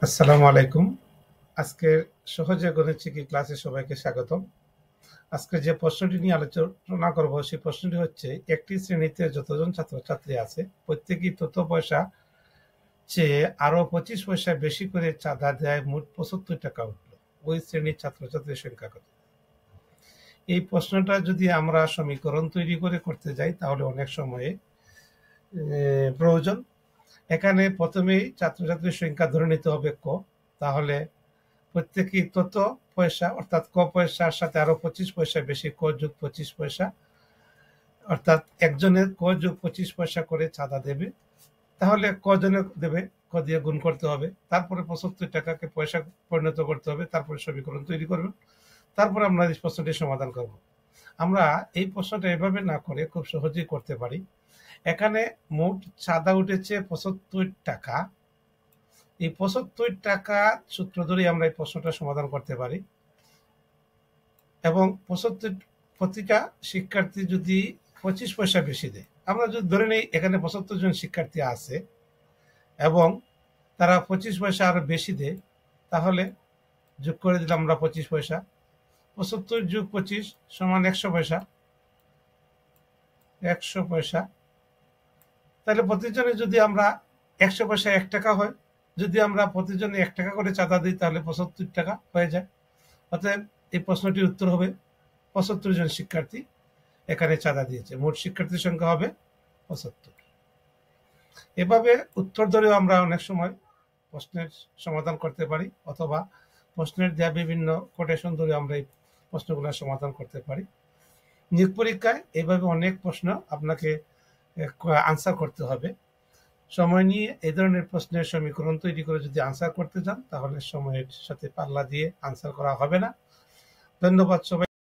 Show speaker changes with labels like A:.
A: আসসালামু আলাইকুম। আজকের সহজে গণিত ক্লাসে সবাইকে স্বাগতম। আজকে যে প্রশ্নটি নিয়ে আলোচনা করব সেই প্রশ্নটি হচ্ছে, একটি শ্রেণীতে যতজন ছাত্রছাত্রী আছে প্রত্যেকেই তত পয়সা চেয়ে আরো 25 পয়সা বেশি করে চাঁদা দেয়, মোট 75 টাকা উঠল। ওই শ্রেণীর ছাত্রছাত্রীর সংখ্যা কত? এই প্রশ্নটা যদি আমরা সমীকরণ তৈরি করে করতে যাই তাহলে অনেক সময়ে প্রয়োজন। এখানে প্রথমেই ছাত্রছাত্রীর সংখ্যা ধরে নিতে হবে ক, তাহলে প্রত্যেকেই তত পয়সা অর্থাৎ ক পয়সার সাথে আরো 25 পয়সা বেশি, ক যোগ 25 পয়সা, অর্থাৎ একজনের ক যোগ 25 পয়সা করে চাঁদা দেবে। তাহলে কজনের দেবে, ক দিয়ে গুণ করতে হবে, তারপরে 75 টাকাকে পয়সা পরিণত করতে হবে, তারপরে সমীকরণ তৈরি করবেন, তারপরে আমরা এই প্রশ্নটি সমাধান করব। আমরা এই প্রশ্নটা এভাবে না করে খুব সহজেই করতে পারি। এখানে মোট চাঁদা উঠেছে 75 টাকা। এই 75 টাকা সূত্র ধরে আমরা এই প্রশ্নটা সমাধান করতে পারি। এবং 75 প্রতিটা শিক্ষার্থী যদি 25 পয়সা বেশি দেয়, আমরা যদি ধরে নেই এখানে 75 জন শিক্ষার্থী আছে এবং তারা 25 পয়সা আরো বেশি দেয়, তাহলে যোগ করে দিলাম আমরা 25 পয়সা। 75 যোগ 25 সমান 100 পয়সা। 100 পয়সা, তাহলে প্রতিজনে যদি আমরা 100 পয়সা 1 টাকা হয়, যদি আমরা প্রতিজনে 1 টাকা করে চাঁদা দিই তাহলে 75 টাকা হয়ে যায়। অতএব এই প্রশ্নটির উত্তর হবে 75 জন শিক্ষার্থী এখানে চাঁদা দিয়েছে, মোট শিক্ষার্থীর সংখ্যা হবে 75। এভাবে উত্তর ধরেও আমরা অনেক সময় প্রশ্নের সমাধান করতে পারি, অথবা প্রশ্নের দেওয়া বিভিন্ন কোটেশন ধরে আমরা এই প্রশ্নগুলো সমাধান করতে পারি। নিয়োগ পরীক্ষায় এইভাবে অনেক প্রশ্ন আপনাকে আনসার করতে হবে। সময় নিয়ে এই ধরনের প্রশ্নের সমীকরণ তৈরি করে যদি আনসার করতে যান তাহলে সময়ের সাথে পাল্লা দিয়ে আনসার করা হবে না। ধন্যবাদ সবাই।